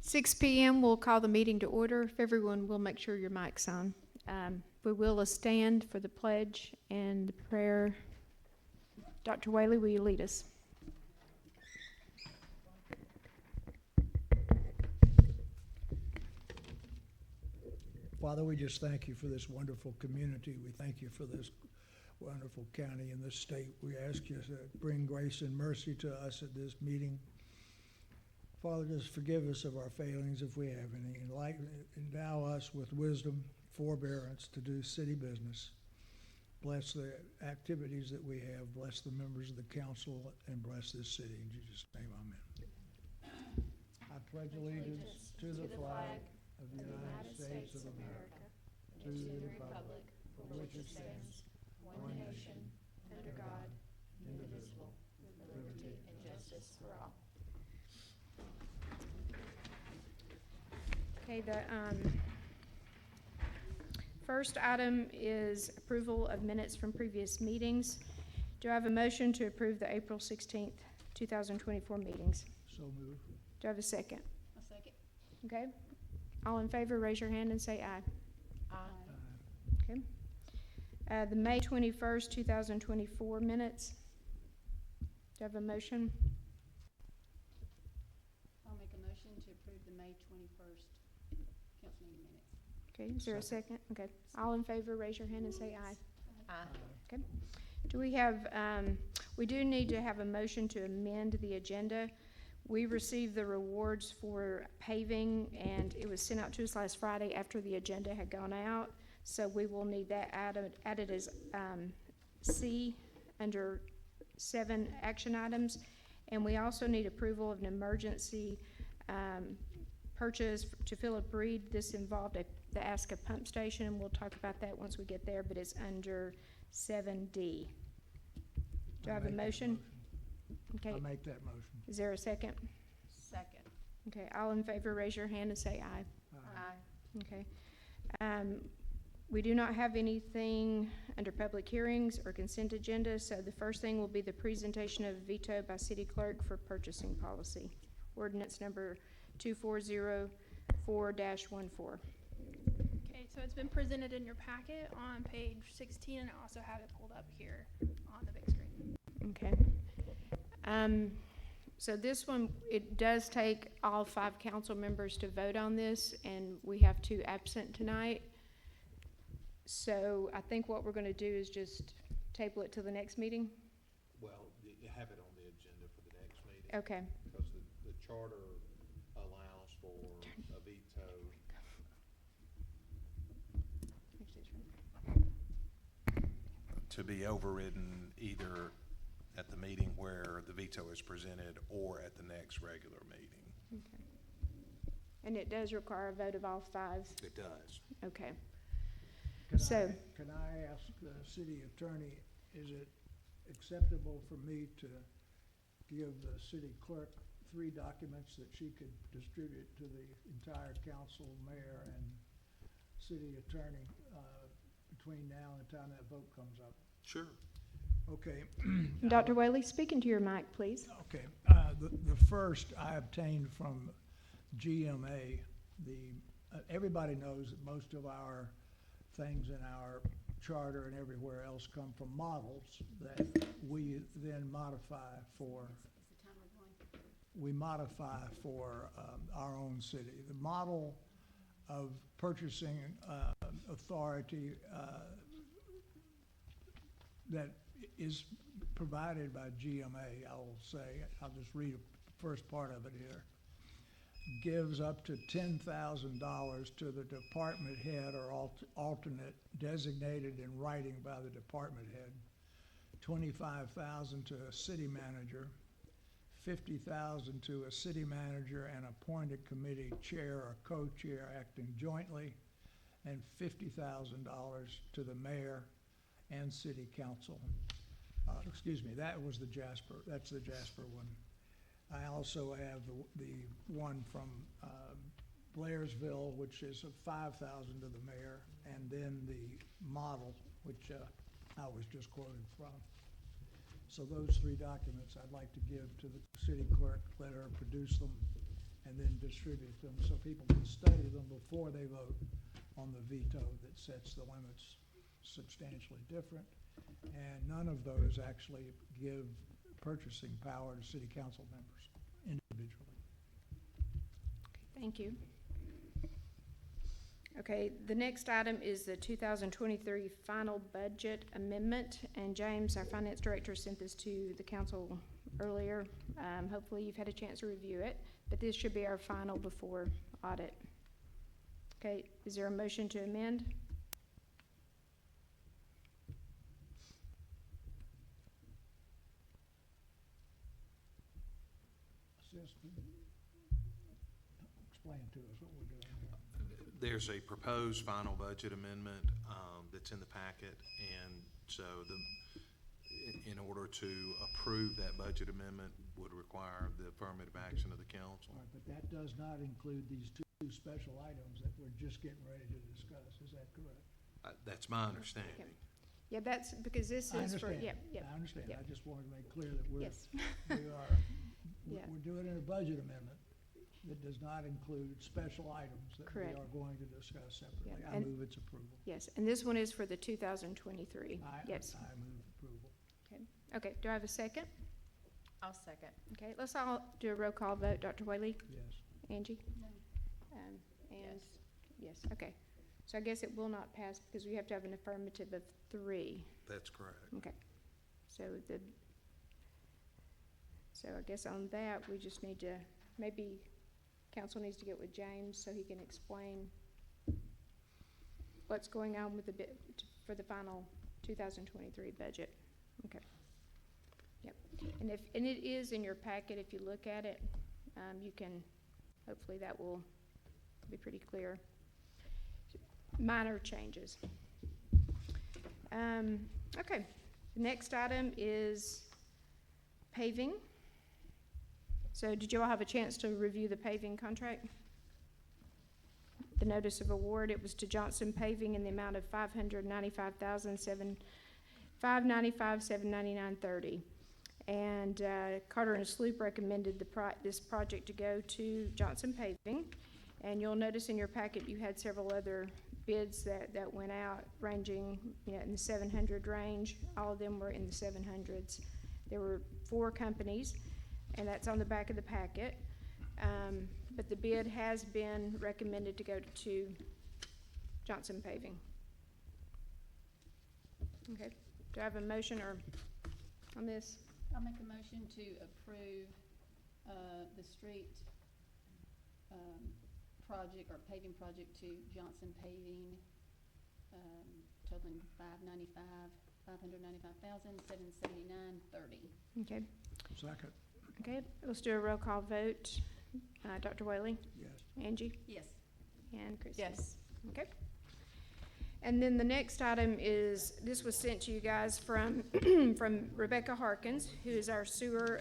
6 p.m. We'll call the meeting to order. If everyone will make sure your mic's on. We will stand for the pledge and the prayer. Dr. Whaley, will you lead us? Father, we just thank you for this wonderful community. We thank you for this wonderful county and this state. We ask you to bring grace and mercy to us at this meeting. Father, just forgive us of our failings if we have any. Endow us with wisdom, forbearance to do city business. Bless the activities that we have. Bless the members of the council and bless this city. In Jesus' name, amen. I pledge allegiance to the flag of the United States of America, to the republic for which it stands, one nation, under God, indivisible, with liberty and justice for all. Okay, the first item is approval of minutes from previous meetings. Do I have a motion to approve the April 16th, 2024 meetings? So moved. Do I have a second? A second. Okay. All in favor, raise your hand and say aye. Aye. Okay. The May 21st, 2024 minutes. Do I have a motion? I'll make a motion to approve the May 21st council meeting minutes. Okay, is there a second? Okay. All in favor, raise your hand and say aye. Aye. Do we have, we do need to have a motion to amend the agenda. We received the rewards for paving, and it was sent out to us last Friday after the agenda had gone out. So we will need that added as C under 7 action items. And we also need approval of an emergency purchase to Philip Reed. This involved the ASCA pump station, and we'll talk about that once we get there, but it's under 7D. Do I have a motion? Okay. I make that motion. Is there a second? Second. Okay, all in favor, raise your hand and say aye. Aye. Okay. We do not have anything under public hearings or consent agenda, so the first thing will be the presentation of veto by city clerk for purchasing policy. Ordinance number 2404-14. Okay, so it's been presented in your packet on page 16, and I also have it pulled up here on the big screen. Okay. So this one, it does take all 5 council members to vote on this, and we have 2 absent tonight. So I think what we're gonna do is just table it to the next meeting. Well, you have it on the agenda for the next meeting. Okay. Because the charter allows for a veto. To be overridden either at the meeting where the veto is presented or at the next regular meeting. Okay. And it does require a vote of all 5? It does. Okay. Can I ask the city attorney, is it acceptable for me to give the city clerk 3 documents that she could distribute to the entire council, mayor, and city attorney between now and the time that vote comes up? Sure. Okay. Dr. Whaley, speak into your mic, please. Okay. The first I obtained from GMA. Everybody knows that most of our things in our charter and everywhere else come from models that we then modify for. We modify for our own city. The model of purchasing authority that is provided by GMA, I will say, I'll just read the first part of it here, gives up to $10,000 to the department head or alternate designated in writing by the department head, $25,000 to a city manager, $50,000 to a city manager and appointed committee chair or co-chair acting jointly, and $50,000 to the mayor and city council. Excuse me, that was the Jasper. That's the Jasper one. I also have the one from Blairsville, which is $5,000 to the mayor, and then the model, which I was just quoted from. So those 3 documents I'd like to give to the city clerk, let her produce them, and then distribute them so people can study them before they vote on the veto that sets the limits substantially different. And none of those actually give purchasing power to city council members individually. Thank you. Okay, the next item is the 2023 final budget amendment, and James, our finance director, sent this to the council earlier. Hopefully you've had a chance to review it, but this should be our final before audit. Okay, is there a motion to amend? Explain to us what we're doing here. There's a proposed final budget amendment that's in the packet, and so in order to approve that budget amendment would require the affirmative action of the council. All right, but that does not include these two special items that we're just getting ready to discuss, is that correct? That's my understanding. Yeah, that's because this I is for, understand. yep, yep, I understand, yep. I just wanted to make clear that we're, yes. we are, Yeah. we're doing a budget amendment that does not include special items that we Correct. are going to discuss separately. Yeah, I and- move its approval. Yes, and this one is for the 2023, yes. I move approval. Okay, do I have a second? I'll second. Okay, let's all do a roll call vote. Dr. Whaley? Yes. Angie? No. And, yes, okay. So I guess it will not pass because we have to have an affirmative of 3. That's correct. Okay. So I guess on that, we just need to, maybe council needs to get with James so he can explain what's going on with the bid for the final 2023 budget. Okay. Yep. And it is in your packet, if you look at it, you can, hopefully that will be pretty clear. Minor changes. Okay, the next item is paving. So did you all have a chance to review the paving contract? The notice of award, it was to Johnson Paving in the amount of $595,799.30. And Carter and Sloop recommended this project to go to Johnson Paving. And you'll notice in your packet you had several other bids that went out ranging, in the 700 range. All of them were in the 700s. There were 4 companies, and that's on the back of the packet. But the bid has been recommended to go to Johnson Paving. Okay, do I have a motion on this? I'll make a motion to approve, the street, project or paving project to Johnson Paving, totaling $595,779.30. Okay, Second. okay, let's do a roll call vote. Dr. Whaley, Yes. Angie, Yes. and Christie. Yes. Okay. And then the next item is, this was sent to you guys from, from Rebecca Harkins, who is our sewer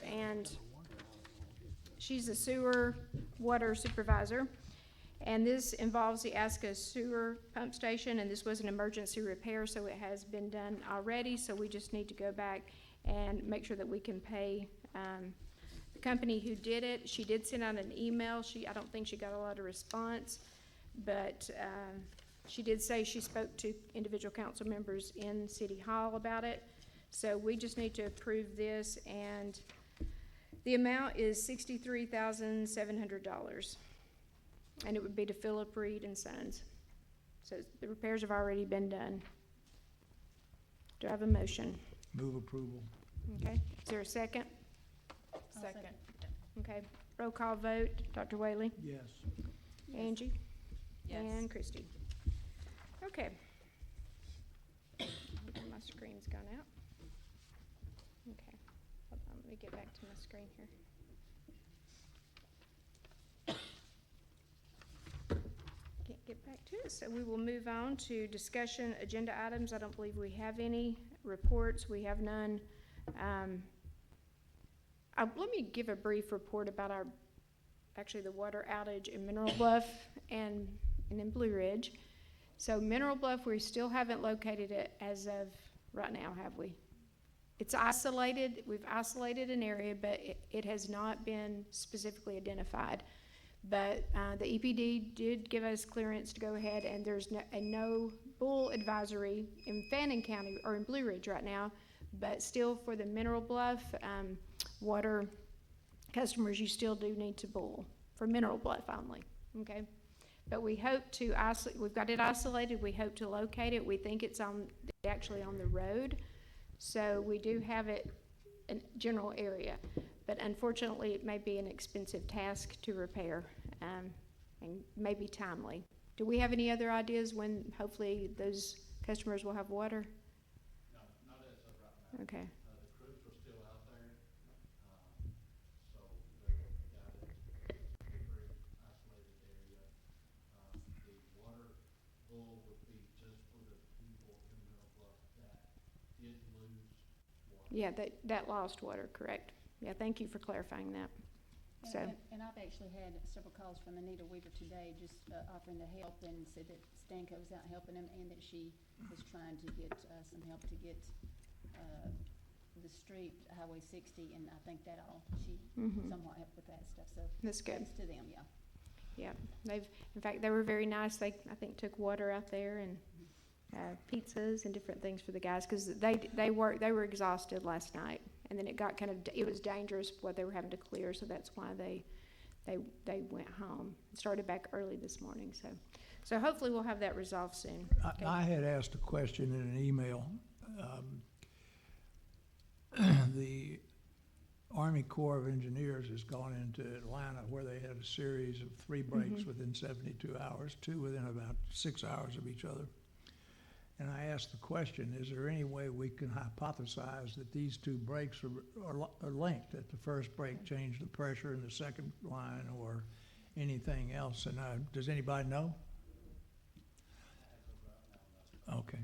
she's a sewer water supervisor. And this involves the Aska sewer pump station, and this was an emergency repair, so it has been done already. So we just need to go back and make sure that we can pay, the company who did it. She did send out an email. I don't think she got a lot of response, but, she did say she spoke to individual council members in City Hall about it. So we just need to approve this, and the amount is $63,700. And it would be to Philip Reed and Sons. So the repairs have already been done. Do I have a motion? Move approval. Okay, is there a second? Second. Okay, roll call vote. Dr. Whaley? Yes. Angie? Yes. And Christie. Okay. My screen's gone out. Okay, hold on, let me get back to my screen here. Can't get back to it, so we will move on to discussion agenda items. I don't believe we have any reports. We have none. Let me give a brief report about the water outage in Mineral Bluff and in Blue Ridge. So Mineral Bluff, we still haven't located it as of right now, have we? It's isolated. We've isolated an area, but it has not been specifically identified. But the EPD did give us clearance to go ahead, and there's no bull advisory in Fannin County or in Blue Ridge right now. But still, for the Mineral Bluff water customers, you still do need to bull for Mineral Bluff only, okay? But we hope to isolate, we've got it isolated, we hope to locate it. We think it's actually on the road. So we do have it in general area. But unfortunately, it may be an expensive task to repair, and maybe timely. Do we have any other ideas when hopefully those customers will have water? No, not as of right now. Okay, The crews are still out there, so they're got it, a very isolated area. The water bull would be just for the people in Middle Bluff that did lose water. yeah, that lost water, correct. Yeah, thank you for clarifying that. So, And I've actually had several calls from Anita Weaver today, just offering to help, and said that Stanco was out helping him, and that she was trying to get some help to get the street, Highway 60, and I think that she somewhat helped with that stuff, so. that's good. Thanks to them, yeah. Yeah, in fact, they were very nice. They, I think, took water out there and pizzas and different things for the guys, because they were exhausted last night. And then it got it was dangerous what they were having to clear, so that's why they went home. Started back early this morning, so hopefully we'll have that resolved soon. Okay. I had asked a question in an email. The Army Corps of Engineers has gone into Atlanta, where they had a series of 3 breaks within 72 hours, 2 within about 6 hours of each other. And I asked the question, is there any way we can hypothesize that these 2 breaks are linked, that the first break changed the pressure in the second line or anything else? And does anybody know? Okay.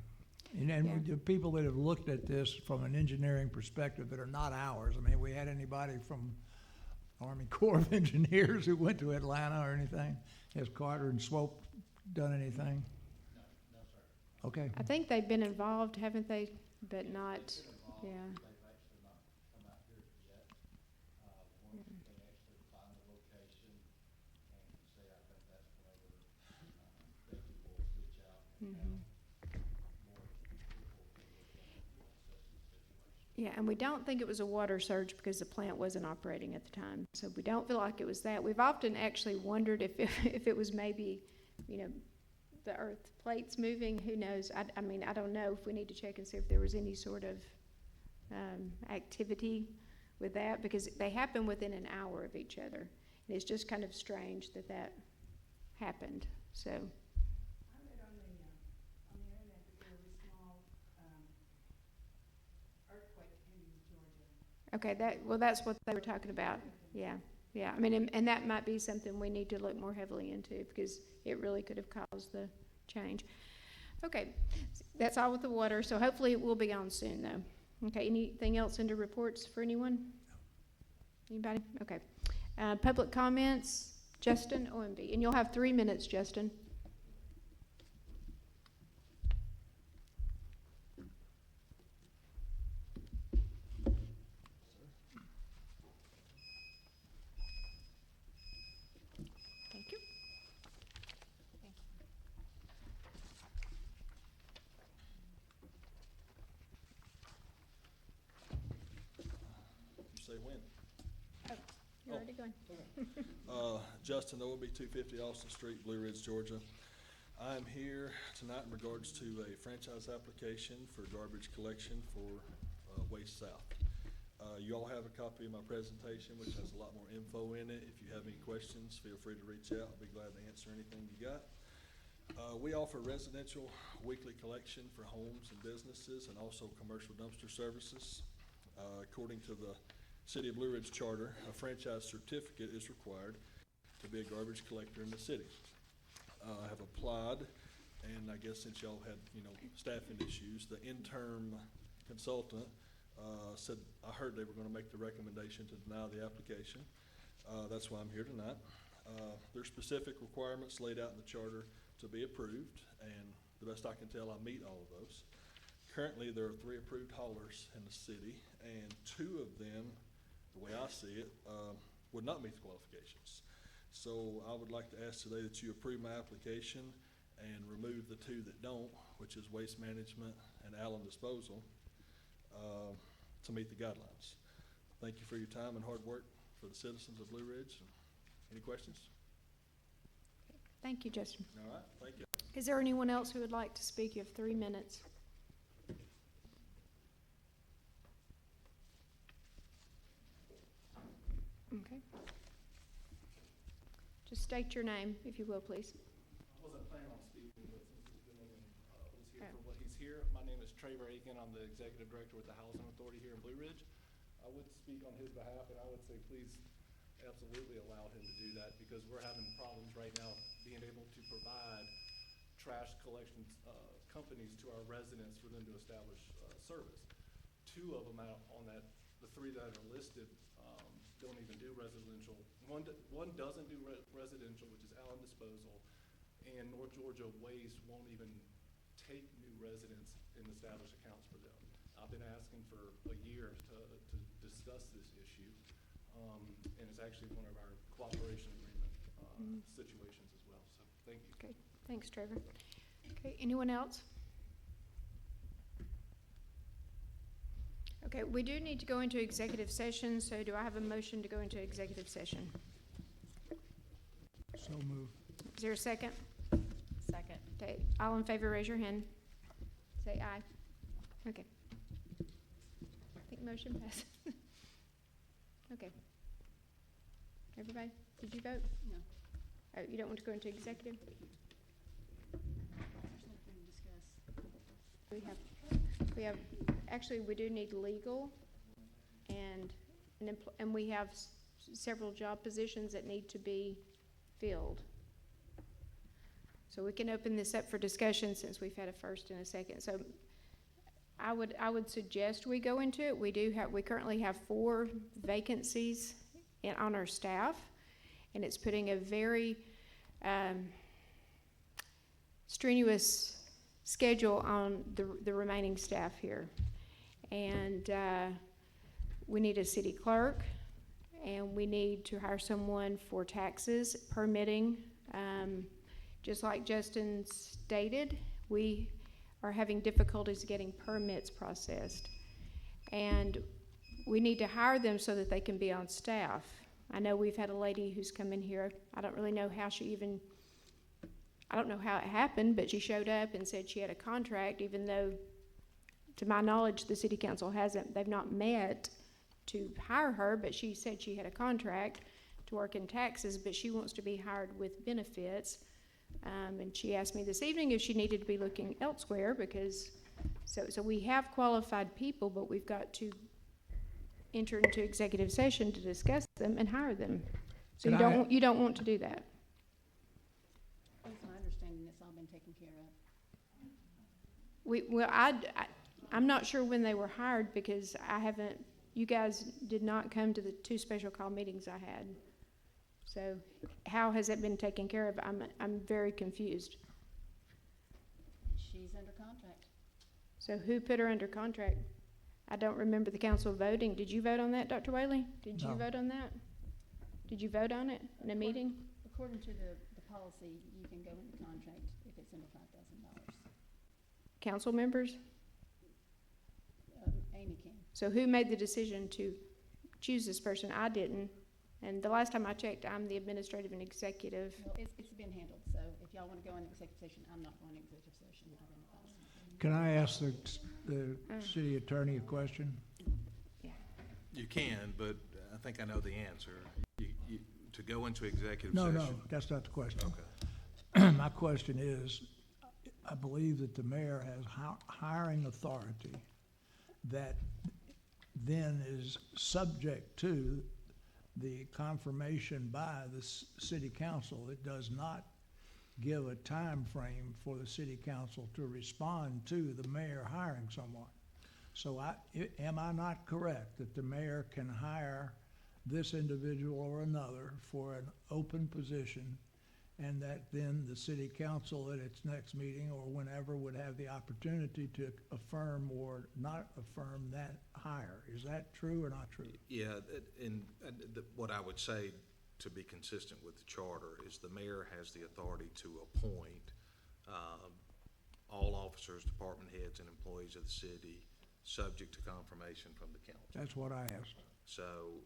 And the people that have looked at this from an engineering perspective that are not ours, I mean, we had anybody from Army Corps of Engineers who went to Atlanta or anything? Has Carter and Swope done anything? Okay. I think they've been involved, haven't they? But not, yeah. They've actually not come out here yet. Once they actually find the location and say, I think that's whenever Becky will reach out and have more people to look at and assess the situation. Yeah, and we don't think it was a water surge because the plant wasn't operating at the time. So we don't feel like it was that. We've often actually wondered if it was maybe, the earth plates moving. Who knows? I mean, I don't know if we need to check and see if there was any sort of activity with that, because they happen within an hour of each other. And it's just kind of strange that happened. So. I read on the internet that there was a small earthquake in Georgia. Okay, that's what they were talking about. Yeah. I mean, and that might be something we need to look more heavily into, because it really could have caused the change. Okay, that's all with the water. So hopefully it will be on soon, though. Okay, anything else into reports for anyone? Anybody? Okay. Public comments, Justin OMB. And you'll have 3 minutes, Justin. Thank you. You say when? You're already going. Justin, OB 250 Austin Street, Blue Ridge, Georgia. I'm here tonight in regards to a franchise application for garbage collection for Waste South. You all have a copy of my presentation, which has a lot more info in it. If you have any questions, feel free to reach out. I'll be glad to answer anything you got. We offer residential weekly collection for homes and businesses, and also commercial dumpster services. According to the City of Blue Ridge Charter, a franchise certificate is required to be a garbage collector in the city. I have applied, and I guess since y'all had, staffing issues, the interim consultant said, I heard they were gonna make the recommendation to deny the application. That's why I'm here tonight. There's specific requirements laid out in the charter to be approved, and the best I can tell, I meet all of those. Currently, there are 3 approved haulers in the city, and 2 of them, the way I see it, would not meet the qualifications. So I would like to ask today that you approve my application and remove the two that don't, which is waste management and Allen Disposal, to meet the guidelines. Thank you for your time and hard work for the citizens of Blue Ridge. Any questions? Thank you, Justin. All right, thank you. Is there anyone else who would like to speak? You have 3 minutes. Okay. Just state your name, if you will, please. I wasn't planning on speaking, but since the gentleman was here Oh. for what he's here, my name is Trevor Aiken. I'm the executive director with the Housing Authority here in Blue Ridge. I would speak on his behalf, and I would say please absolutely allow him to do that, because we're having problems right now being able to provide trash collection companies to our residents for them to establish service. 2 of them out on that, the 3 that are listed, don't even do residential. One doesn't do residential, which is Allen Disposal, and North Georgia Waste won't even take new residents and establish accounts for them. I've been asking for a year to discuss this issue, and it's actually one of our cooperation agreement situations as well, so thank you. Okay, thanks, Trevor. Okay, anyone else? Okay, we do need to go into executive session, so do I have a motion to go into executive session? So moved. Is there a second? Second. Okay, all in favor, raise your hand. Say aye. Okay. I think motion passes. Okay. Everybody, did you vote? No, Oh, you don't want to go into executive? there's nothing to discuss. Actually, we do need legal, and we have several job positions that need to be filled. So we can open this up for discussion since we've had a first and a second. So I would suggest we go into it. We currently have 4 vacancies on our staff, and it's putting a very strenuous schedule on the remaining staff here. And we need a city clerk, and we need to hire someone for taxes, permitting. Just like Justin stated, we are having difficulties getting permits processed. And we need to hire them so that they can be on staff. I know we've had a lady who's come in here, I don't really know how I don't know how it happened, but she showed up and said she had a contract, even though, to my knowledge, the city council they've not met to hire her, but she said she had a contract to work in taxes, but she wants to be hired with benefits. And she asked me this evening if she needed to be looking elsewhere, because, so we have qualified people, but we've got to enter into executive session to discuss them and hire them. So you don't want to do that. It's my understanding it's all been taken care of. I'm not sure when they were hired, because you guys did not come to the 2 special call meetings I had. So how has it been taken care of? I'm very confused. She's under contract. So who put her under contract? I don't remember the council voting. Did you vote on that, Dr. Whaley? Did you No. vote on that? Did you vote on it in a meeting? According to the policy, you can go into contract if it's under $5,000. Council members? Amy can. So who made the decision to choose this person? I didn't. And the last time I checked, I'm the administrative and executive. Well, it's been handled, so if y'all want to go into executive session, I'm not going to executive session. I've been advised. Can I ask the city attorney a question? You can, but I think I know the answer. To go into executive No, session. no, that's not the question. Okay. My question is, I believe that the mayor has hiring authority that then is subject to the confirmation by the city council. It does not give a time frame for the city council to respond to the mayor hiring someone. So am I not correct that the mayor can hire this individual or another for an open position, and that then the city council at its next meeting or whenever would have the opportunity to affirm or not affirm that hire? Is that true or not true? Yeah, what I would say, to be consistent with the charter, is the mayor has the authority to appoint all officers, department heads, and employees of the city, subject to confirmation from the council. That's what I asked. So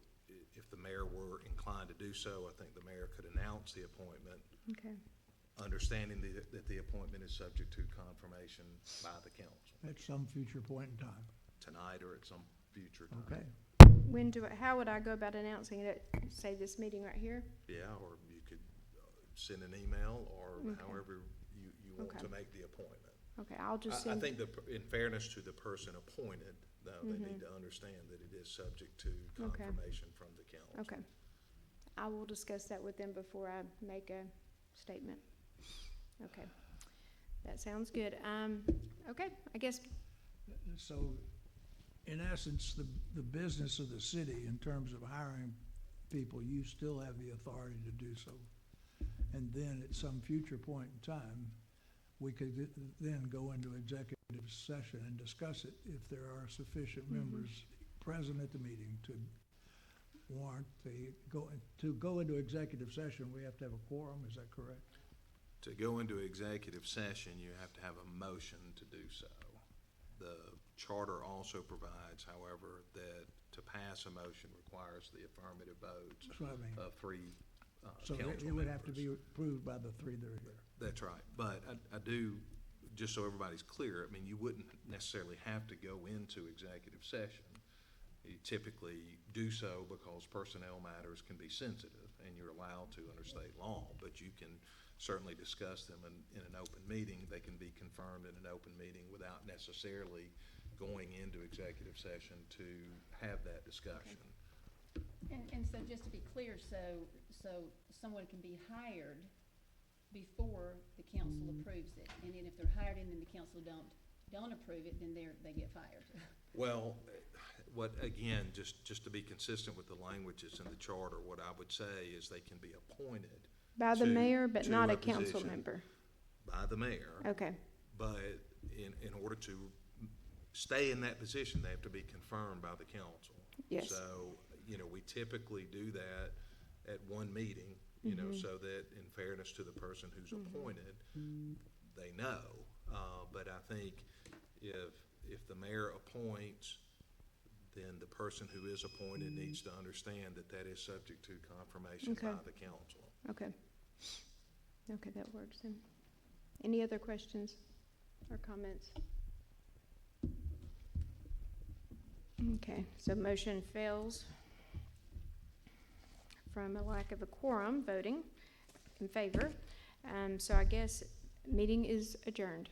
if the mayor were inclined to do so, I think the mayor could announce the appointment, Okay. understanding that the appointment is subject to confirmation by the council, At some future point in time. tonight or at some future time. Okay. How would I go about announcing it? Say this meeting right here? Yeah, or you could send an email, or Okay. however you want Okay. to make the appointment. Okay, I'll just I send. think in fairness to the person appointed, though, they Mhm. need to understand that it is subject to Okay. confirmation from the council. Okay. I will discuss that with them before I make a statement. Okay. That sounds good. Okay, I guess, So, in essence, the business of the city, in terms of hiring people, you still have the authority to do so. And then at some future point in time, we could then go into executive session and discuss it if there are sufficient members present at the meeting to warrant to go into executive session, we have to have a quorum, is that correct? To go into executive session, you have to have a motion to do so. The charter also provides, however, that to pass a motion requires the affirmative votes That's what I mean. of three So council members. it would have to be approved by the three that are here. That's right, but I do, just so everybody's clear, I mean, you wouldn't necessarily have to go into executive session. You typically do so because personnel matters can be sensitive, and you're allowed to under state law, but you can certainly discuss them in an open meeting. They can be confirmed in an open meeting without necessarily going into executive session to have that discussion. And so just to be clear, so someone can be hired before the council approves it, and then if they're hired and then the council don't approve it, then they get fired. Well, again, just to be consistent with the language that's in the charter, what I would say is they can be appointed by the to- mayor, but to not a a council position. member. by the mayor. Okay, But in order to stay in that position, they have to be confirmed by the council. yes. So, we typically do that at one meeting, so that in fairness to the person who's appointed, they know. But I think if the mayor appoints, then the person who is appointed needs to understand that that is subject to confirmation by Okay. the council. Okay. Okay, that works then. Any other questions or comments? Okay, so motion fails from a lack of a quorum voting in favor. So I guess meeting is adjourned.